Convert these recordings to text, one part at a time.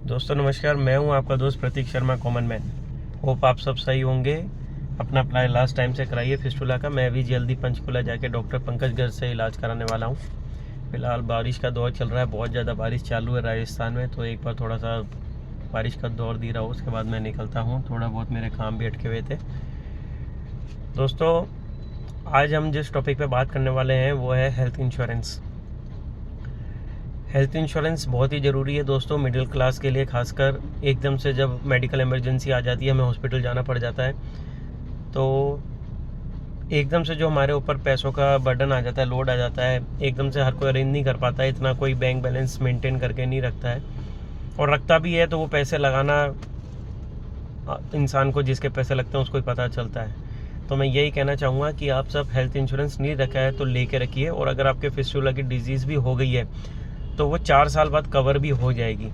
दोस्तों नमस्कार, मैं हूं आपका दोस्त प्रतीक शर्मा कॉमन मैन। होप आप सब सही होंगे। अपना अप्लाई लास्ट टाइम से कराइए फिस्टुला का। मैं अभी जल्दी पंचकुला जाके डॉक्टर पंकज गर्ग से इलाज कराने वाला हूं। फिलहाल बारिश का दौर चल रहा है, बहुत ज़्यादा बारिश चालू है राजस्थान में, तो एक बार थोड़ा सा बारिश का दौर दी रहा हो, उसके बाद मैं निकलता हूँ। थोड़ा बहुत मेरे काम भी अटके हुए थे। दोस्तों आज हम जिस टॉपिक पर बात करने वाले हैं वो है हेल्थ इंश्योरेंस। हेल्थ इंश्योरेंस बहुत ही ज़रूरी है दोस्तों, मिडिल क्लास के लिए खासकर। एकदम से जब मेडिकल इमरजेंसी आ जाती है, हमें हॉस्पिटल जाना पड़ जाता है, तो एकदम से जो हमारे ऊपर पैसों का बर्डन आ जाता है, लोड आ जाता है, एकदम से हर कोई अरेंज नहीं कर पाता है, इतना कोई बैंक बैलेंस मेंटेन करके नहीं रखता है। और रखता भी है तो वो पैसे लगाना इंसान को, जिसके पैसे लगते हैं उसको ही पता चलता है। तो मैं यही कहना चाहूँगा कि आप सब हेल्थ इंश्योरेंस नहीं रखा है तो लेके रखिए। और अगर आपके फिस्टुला की डिजीज़ भी हो गई है तो वो 4 साल बाद कवर भी हो जाएगी।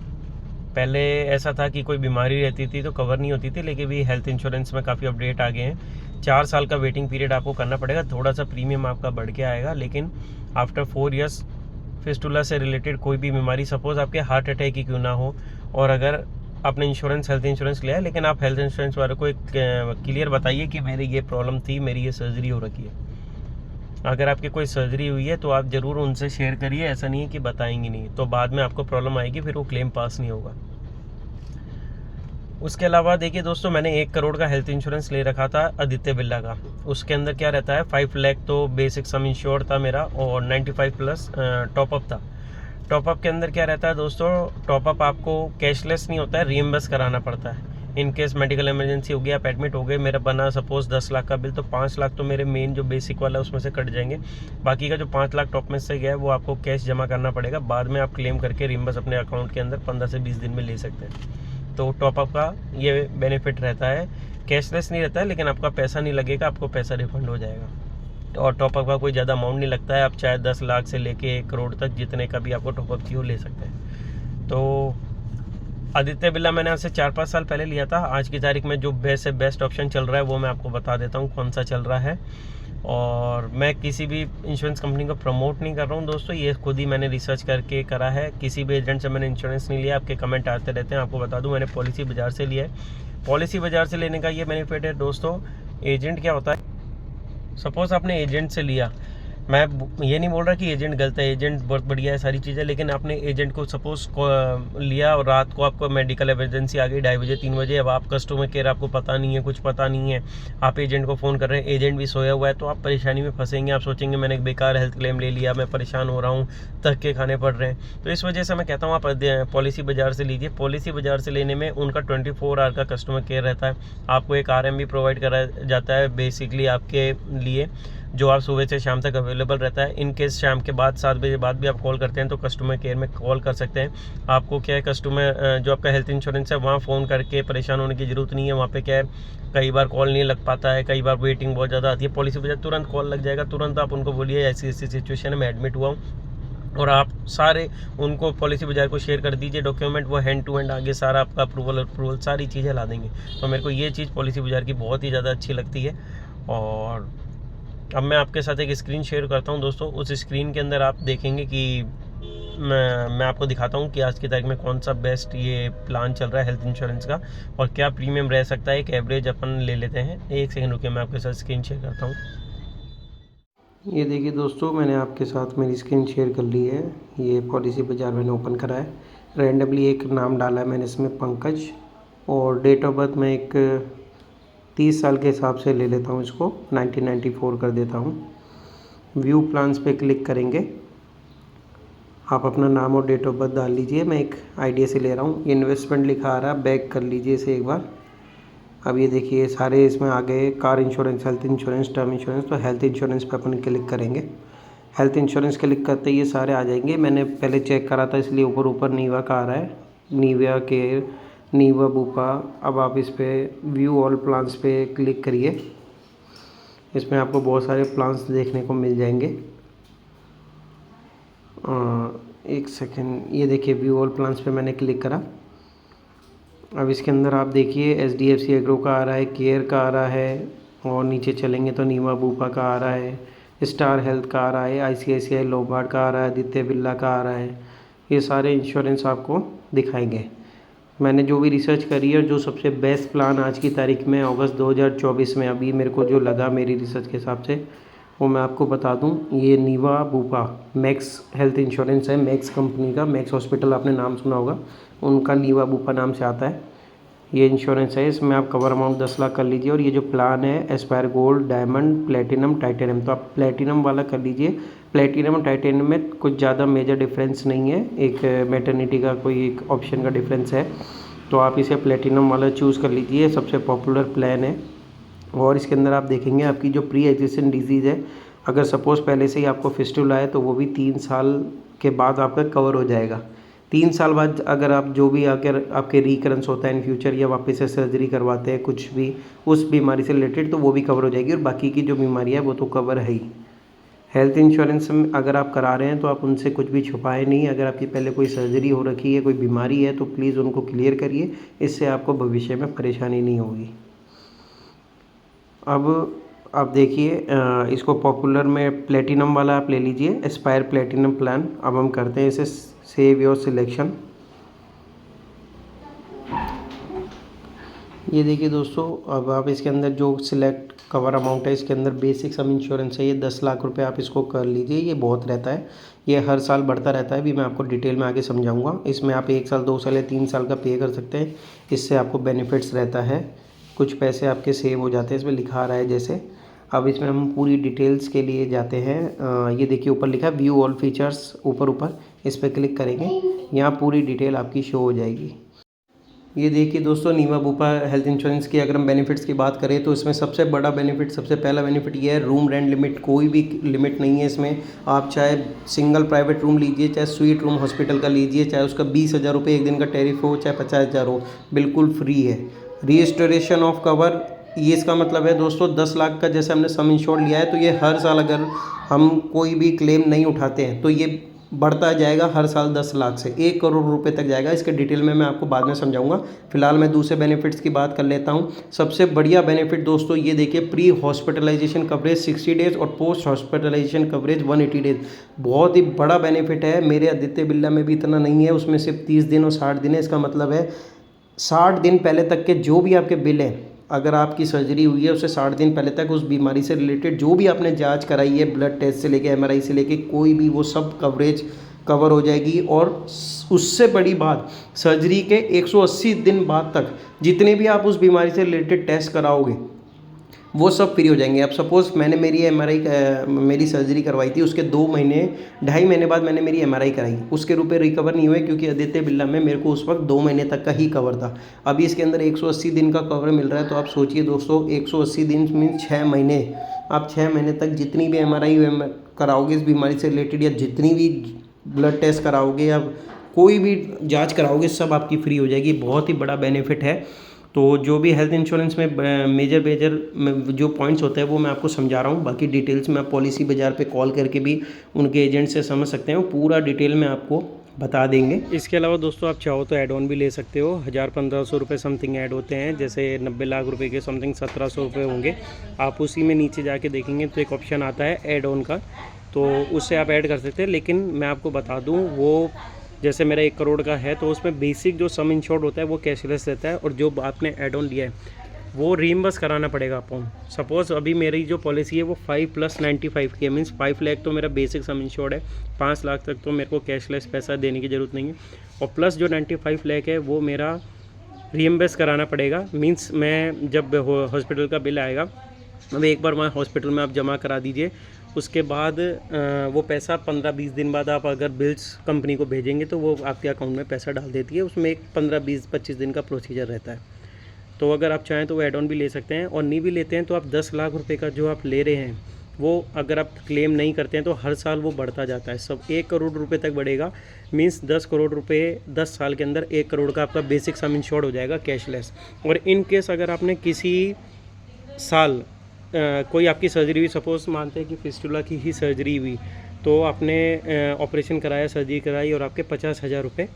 पहले ऐसा था कि कोई बीमारी रहती थी तो कवर नहीं होती थी, लेकिन भी हेल्थ इंश्योरेंस में काफ़ी अपडेट आ गए हैं। 4 साल का वेटिंग पीरियड आपको करना पड़ेगा, थोड़ा सा प्रीमियम आपका बढ़ के आएगा, लेकिन आफ्टर 4 इयर्स फिस्टुला से रिलेटेड कोई भी बीमारी, सपोज़ आपके हार्ट अटैक ही क्यों ना हो, और अगर आपने इंश्योरेंस हेल्थ इंश्योरेंस लिया है, लेकिन आप हेल्थ इंश्योरेंस वाले को एक क्लियर बताइए कि मेरी ये प्रॉब्लम थी, मेरी ये सर्जरी हो रखी है। अगर आपकी कोई सर्जरी हुई है तो आप ज़रूर उनसे शेयर करिए, ऐसा नहीं है कि बताएंगे नहीं, तो बाद में आपको प्रॉब्लम आएगी, फिर वो क्लेम पास नहीं होगा। उसके अलावा देखिए दोस्तों, मैंने 1 करोड़ का हेल्थ इंश्योरेंस ले रखा था आदित्य बिरला का। उसके अंदर क्या रहता है, 5 लाख तो बेसिक सम इंश्योर था मेरा, और 95 प्लस टॉपअप था। टॉपअप के अंदर क्या रहता है दोस्तों, टॉपअप आपको कैशलेस नहीं होता है, रीइंबर्स कराना पड़ता है। इन केस मेडिकल इमरजेंसी हो गई, आप एडमिट हो गए, मेरा बना सपोज 10 लाख का बिल, तो 5 लाख तो मेरे मेन जो बेसिक वाला है उसमें से कट जाएंगे। बाकी का जो 5 लाख टॉप में से गया है वो आपको कैश जमा करना पड़ेगा, बाद में आप क्लेम करके रीइंबर्स अपने अकाउंट के अंदर 15 से 20 दिन में ले सकते हैं। तो टॉपअप का ये बेनिफिट रहता है, कैशलेस नहीं रहता है, लेकिन आपका पैसा नहीं लगेगा, आपको पैसा रिफंड हो जाएगा। और टॉपअप का कोई ज़्यादा अमाउंट नहीं लगता है, आप चाहे 10 लाख से लेके 1 करोड़ तक जितने का भी आपको टॉपअप चाहिए वो ले सकते हैं। तो आदित्य बिरला मैंने आज से 4-5 साल पहले लिया था। आज की तारीख में जो बेस्ट से बेस्ट ऑप्शन चल रहा है वो मैं आपको बता देता हूँ कौन सा चल रहा है। और मैं किसी भी इंश्योरेंस कंपनी को प्रमोट नहीं कर रहा हूँ दोस्तों, ये खुद ही मैंने रिसर्च करके करा है। किसी भी एजेंट से मैंने इंश्योरेंस नहीं लिया। आपके कमेंट आते रहते हैं, आपको बता दूँ मैंने पॉलिसी बाजार से लिया है। पॉलिसी बाजार से लेने का ये बेनिफिट है दोस्तों, एजेंट क्या होता है, सपोज़ आपने एजेंट से लिया, मैं ये नहीं बोल रहा कि एजेंट गलत है, एजेंट बहुत बढ़िया है, सारी चीज़ें, लेकिन आपने एजेंट को सपोज़ लिया और रात को आपको मेडिकल इमरजेंसी आ गई 2:30 बजे 3 बजे, अब आप कस्टमर केयर, आपको पता नहीं है, कुछ पता नहीं है, आप एजेंट को फ़ोन कर रहे हैं, एजेंट भी सोया हुआ है, तो आप परेशानी में फंसेंगे। आप सोचेंगे मैंने एक बेकार हेल्थ क्लेम ले लिया, मैं परेशान हो रहा हूँ, धक्के खाने पड़ रहे हैं। तो इस वजह से मैं कहता हूँ आप पॉलिसी बाजार से लीजिए। पॉलिसी बाजार से लेने में उनका 24 आवर का कस्टमर केयर रहता है। आपको एक RM भी प्रोवाइड करा जाता है बेसिकली आपके लिए, जो आप सुबह से शाम तक अवेलेबल रहता है। इन केस शाम के बाद 7 बजे बाद भी आप कॉल करते हैं तो कस्टमर केयर में कॉल कर सकते हैं। आपको क्या है, कस्टमर जो आपका हेल्थ इंश्योरेंस है वहाँ फ़ोन करके परेशान होने की ज़रूरत नहीं है। वहाँ पे क्या है, कई बार कॉल नहीं लग पाता है, कई बार वेटिंग बहुत ज़्यादा आती है। पॉलिसी वजह तुरंत कॉल लग जाएगा, तुरंत आप उनको बोलिए ऐसी ऐसी सिचुएशन है, मैं एडमिट हुआ हूँ, और आप सारे उनको पॉलिसी बाजार को शेयर कर दीजिए डॉक्यूमेंट, वो हैंड टू हैंड आगे सारा आपका अप्रूवल सारी चीज़ें ला देंगे। तो मेरे को ये चीज़ पॉलिसी बाजार की बहुत ही ज़्यादा अच्छी लगती है। और अब मैं आपके साथ एक स्क्रीन शेयर करता हूं दोस्तों। उस स्क्रीन के अंदर आप देखेंगे कि मैं आपको दिखाता हूं कि आज की तारीख में कौन सा बेस्ट ये प्लान चल रहा है हेल्थ इंश्योरेंस का, और क्या प्रीमियम रह सकता है, एक एवरेज अपन ले लेते हैं। एक सेकंड रुकिए, मैं आपके साथ स्क्रीन शेयर करता हूं। ये देखिए दोस्तों, मैंने आपके साथ मेरी स्क्रीन शेयर कर ली है। ये पॉलिसी बाजार मैंने ओपन करा है, रैंडमली एक नाम डाला है मैंने इसमें, पंकज, और डेट ऑफ बर्थ मैं एक 30 साल के हिसाब से ले लेता हूँ, इसको 1994 कर देता हूँ। व्यू प्लान्स पे क्लिक करेंगे, आप अपना नाम और डेट ऑफ बर्थ डाल लीजिए। मैं एक आइडिया से ले रहा हूँ, इन्वेस्टमेंट लिखा आ रहा है, बैक कर लीजिए इसे एक बार। अब ये देखिए सारे इसमें आ गए, car insurance, health insurance, term insurance. तो हेल्थ इंश्योरेंस पे अपन क्लिक करेंगे। हेल्थ इंश्योरेंस क्लिक करते ही ये सारे आ जाएंगे। मैंने पहले चेक करा था इसलिए ऊपर ऊपर नीवा का आ रहा है, नीवा केयर, नीवा बुपा। अब आप इस पर व्यू ऑल प्लान्स पे क्लिक करिए। इसमें आपको बहुत सारे प्लान्स देखने को मिल जाएंगे। एक सेकेंड, ये देखिए व्यू ऑल प्लान्स पे मैंने क्लिक करा। अब इसके अंदर आप देखिए HDFC एग्रो का आ रहा है, केयर का आ रहा है, और नीचे चलेंगे तो नीवा बूपा का आ रहा है, स्टार हेल्थ का आ रहा है, ICICI लोम्बार्ड का आ रहा है, आदित्य बिरला का आ रहा है। ये सारे इंश्योरेंस आपको दिखाएंगे। मैंने जो भी रिसर्च करी है और जो सबसे बेस्ट प्लान आज की तारीख में अगस्त 2024 में अभी मेरे को जो लगा मेरी रिसर्च के हिसाब से, वो मैं आपको बता दूं। ये नीवा बुपा मैक्स हेल्थ इंश्योरेंस है, मैक्स कंपनी का। मैक्स हॉस्पिटल आपने नाम सुना होगा, उनका नीवा बुपा नाम से आता है ये इंश्योरेंस है। इसमें आप कवर अमाउंट 10 लाख कर लीजिए। और ये जो प्लान है Aspire gold, diamond, platinum, titanium, तो आप प्लेटिनम वाला कर लीजिए। प्लेटिनम और टाइटेनियम में कुछ ज़्यादा मेजर डिफरेंस नहीं है, एक मैटरनिटी का कोई एक ऑप्शन का डिफरेंस है, तो आप इसे प्लेटिनम वाला चूज़ कर लीजिए, सबसे पॉपुलर प्लान है। और इसके अंदर आप देखेंगे आपकी जो प्री एग्जिस्टिंग डिजीज़ है, अगर सपोज़ पहले से ही आपको फिस्टुला है तो वो भी 3 साल के बाद आपका कवर हो जाएगा। 3 साल बाद अगर आप जो भी अगर आपके रिकरेंस होता है इन फ्यूचर या वापस से सर्जरी करवाते हैं कुछ भी उस बीमारी से रिलेटेड, तो वो भी कवर हो जाएगी। और बाकी की जो बीमारी है वो तो कवर है ही। हेल्थ इंश्योरेंस में अगर आप करा रहे हैं तो आप उनसे कुछ भी छुपाए नहीं। अगर आपकी पहले कोई सर्जरी हो रखी है, कोई बीमारी है, तो प्लीज़ उनको क्लियर करिए, इससे आपको भविष्य में परेशानी नहीं होगी। अब आप देखिए इसको पॉपुलर में प्लेटिनम वाला आप ले लीजिए, एस्पायर प्लेटिनम प्लान। अब हम करते हैं इसे सेव योर सिलेक्शन। ये देखिए दोस्तों, अब आप इसके अंदर जो सिलेक्ट कवर अमाउंट है, इसके अंदर बेसिक सम इंश्योरेंस है, ये 10 लाख रुपए आप इसको कर लीजिए। ये बहुत रहता है, ये हर साल बढ़ता रहता है, अभी मैं आपको डिटेल में आगे समझाऊंगा। इसमें आप 1 साल, 2 साल या 3 साल का पे कर सकते हैं, इससे आपको बेनिफिट्स रहता है, कुछ पैसे आपके सेव हो जाते हैं। इसमें लिखा आ रहा है जैसे। अब इसमें हम पूरी डिटेल्स के लिए जाते हैं। ये देखिए ऊपर लिखा है व्यू ऑल फीचर्स, ऊपर इस पर क्लिक करेंगे, यहाँ पूरी डिटेल आपकी शो हो जाएगी। ये देखिए दोस्तों, नीवा बुपा हेल्थ इंश्योरेंस की अगर हम बेनिफिट्स की बात करें तो इसमें सबसे बड़ा बेनिफिट, सबसे पहला बेनिफिट ये है रूम रेंट लिमिट। कोई भी लिमिट नहीं है इसमें। आप चाहे सिंगल प्राइवेट रूम लीजिए, चाहे स्वीट रूम हॉस्पिटल का लीजिए, चाहे उसका 20,000 रुपये एक दिन का टैरिफ हो, चाहे 50,000 हो, बिल्कुल फ्री है। रीस्टोरेशन ऑफ कवर, ये इसका मतलब है दोस्तों 10 लाख का जैसे हमने सम इंश्योर्ड लिया है, तो ये हर साल अगर हम कोई भी क्लेम नहीं उठाते हैं तो ये बढ़ता जाएगा हर साल 10 लाख से 1 करोड़ रुपए तक जाएगा। इसके डिटेल में मैं आपको बाद में समझाऊंगा। फिलहाल मैं दूसरे बेनिफिट्स की बात कर लेता हूं। सबसे बढ़िया बेनिफिट दोस्तों ये देखिए, प्री हॉस्पिटलाइजेशन कवरेज 60 डेज और पोस्ट हॉस्पिटलाइजेशन कवरेज 180 डेज। बहुत ही बड़ा बेनिफिट है। मेरे आदित्य बिरला में भी इतना नहीं है, उसमें सिर्फ 30 दिन और 60 दिन है। इसका मतलब है 60 दिन पहले तक के जो भी आपके बिल हैं, अगर आपकी सर्जरी हुई है उससे 60 दिन पहले तक उस बीमारी से रिलेटेड जो भी आपने जांच कराई है, ब्लड टेस्ट से लेके MRI से लेके कोई भी, वो सब कवरेज कवर हो जाएगी। और उससे बड़ी बात, सर्जरी के 180 दिन बाद तक जितने भी आप उस बीमारी से रिलेटेड टेस्ट कराओगे वो सब फ्री हो जाएंगे। अब सपोज़ मैंने मेरी सर्जरी करवाई थी, उसके 2.5 महीने बाद मैंने मेरी MRI कराई, उसके रुपए रिकवर नहीं हुए क्योंकि आदित्य बिरला में मेरे को उस वक्त 2 महीने तक का ही कवर था। अभी इसके अंदर 180 दिन का कवर मिल रहा है। तो आप सोचिए दोस्तों, 180 दिन मीन्स 6 महीने। आप 6 महीने तक जितनी भी MRI कराओगे इस बीमारी से रिलेटेड, या जितनी भी ब्लड टेस्ट कराओगे या कोई भी जाँच कराओगे, सब आपकी फ्री हो जाएगी। बहुत ही बड़ा बेनिफिट है। तो जो भी हेल्थ इंश्योरेंस में मेजर जो पॉइंट्स होते हैं वो मैं आपको समझा रहा हूँ। बाकी डिटेल्स में आप पॉलिसी बाज़ार पे कॉल करके भी उनके एजेंट से समझ सकते हैं, पूरा डिटेल में आपको बता देंगे। इसके अलावा दोस्तों आप चाहो तो ऐड ऑन भी ले सकते हो। 1,000-1,500 रुपये समथिंग ऐड होते हैं, जैसे 90 लाख रुपए के समथिंग 1,700 रुपये होंगे। आप उसी में नीचे जाके देखेंगे तो एक ऑप्शन आता है ऐड ऑन का, तो उससे आप ऐड कर सकते हैं। लेकिन मैं आपको बता दूँ, वो जैसे मेरा 1 करोड़ का है तो उसमें बेसिक जो सम इंश्योर्ड होता है वो कैशलेस रहता है, और जो आपने ऐड ऑन लिया है वो रीइंबर्स कराना पड़ेगा आपको। सपोज़ अभी मेरी जो पॉलिसी है वो 5+95 की है, मीन्स 5 लाख तो मेरा बेसिक सम इंश्योर्ड है, 5 लाख तक तो मेरे को कैशलेस पैसा देने की ज़रूरत नहीं है, और प्लस जो 95 लाख है वो मेरा रीइंबर्स कराना पड़ेगा। मीन्स मैं जब हॉस्पिटल का बिल आएगा, अब एक बार वहाँ हॉस्पिटल में आप जमा करा दीजिए, उसके बाद वो पैसा 15-20 दिन बाद आप अगर बिल्स कंपनी को भेजेंगे तो वो आपके अकाउंट में पैसा डाल देती है। उसमें एक 15-20-25 दिन का प्रोसीजर रहता है। तो अगर आप चाहें तो वो एड ऑन भी ले सकते हैं, और नहीं भी लेते हैं तो आप 10 लाख रुपए का जो आप ले रहे हैं वो अगर आप क्लेम नहीं करते हैं तो हर साल वो बढ़ता जाता है, सब 1 करोड़ रुपए तक बढ़ेगा। मीन्स 10 करोड़ रुपए 10 साल के अंदर 1 करोड़ का आपका बेसिक सम इंश्योर्ड हो जाएगा कैशलेस। और इन केस अगर आपने किसी साल कोई आपकी सर्जरी हुई, सपोज़ मानते हैं कि फिस्टुला की ही सर्जरी हुई, तो आपने ऑपरेशन कराया, सर्जरी कराई और आपके 50,000 रुपये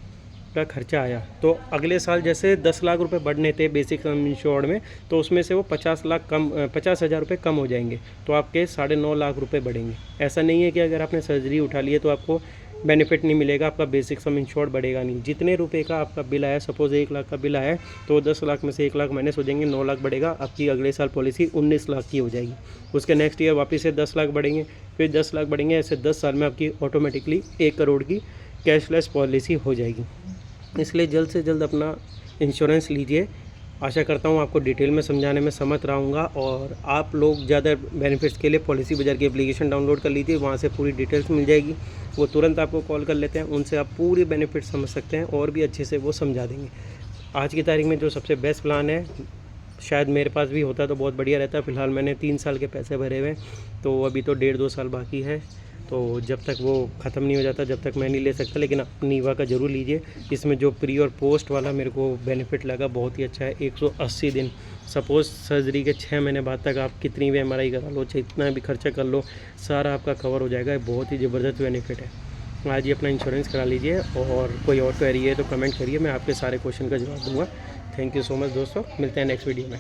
का खर्चा आया, तो अगले साल जैसे 10 लाख रुपए बढ़ने थे बेसिक सम इंश्योर्ड में, तो उसमें से वो 50,000 रुपये कम हो जाएंगे, तो आपके 9.5 लाख रुपए बढ़ेंगे। ऐसा नहीं है कि अगर आपने सर्जरी उठा ली है तो आपको बेनिफिट नहीं मिलेगा, आपका बेसिक सम इंश्योर्ड बढ़ेगा नहीं। जितने रुपए का आपका बिल आया, सपोज 1 लाख का बिल आया तो 10 लाख में से 1 लाख माइनस हो जाएंगे, 9 लाख बढ़ेगा, आपकी अगले साल पॉलिसी 19 लाख की हो जाएगी। उसके नेक्स्ट ईयर वापस से 10 लाख बढ़ेंगे, फिर 10 लाख बढ़ेंगे, ऐसे 10 साल में आपकी ऑटोमेटिकली 1 करोड़ की कैशलेस पॉलिसी हो जाएगी। इसलिए जल्द से जल्द अपना इंश्योरेंस लीजिए। आशा करता हूँ आपको डिटेल में समझाने में समर्थ रहूँगा, और आप लोग ज़्यादा बेनिफिट्स के लिए पॉलिसी बाजार की एप्लीकेशन डाउनलोड कर लीजिए, वहाँ से पूरी डिटेल्स मिल जाएगी। वो तुरंत आपको कॉल कर लेते हैं, उनसे आप पूरी बेनिफिट समझ सकते हैं और भी अच्छे से वो समझा देंगे। आज की तारीख में जो सबसे बेस्ट प्लान है, शायद मेरे पास भी होता तो बहुत बढ़िया रहता। फ़िलहाल मैंने 3 साल के पैसे भरे हुए हैं, तो अभी तो 1.5-2 साल बाकी है, तो जब तक वो ख़त्म नहीं हो जाता जब तक मैं नहीं ले सकता। लेकिन आप नीवा का ज़रूर लीजिए। इसमें जो प्री और पोस्ट वाला मेरे को बेनिफिट लगा बहुत ही अच्छा है। 180 दिन, सपोज़ सर्जरी के 6 महीने बाद तक आप कितनी भी MRI करा लो, चाहे इतना भी खर्चा कर लो, सारा आपका कवर हो जाएगा। बहुत ही ज़बरदस्त बेनिफिट है। आज ही अपना इंश्योरेंस करा लीजिए, और कोई और क्वेरी है तो कमेंट करिए, मैं आपके सारे क्वेश्चन का जवाब दूँगा। थैंक यू सो मच दोस्तों, मिलते हैं नेक्स्ट वीडियो में।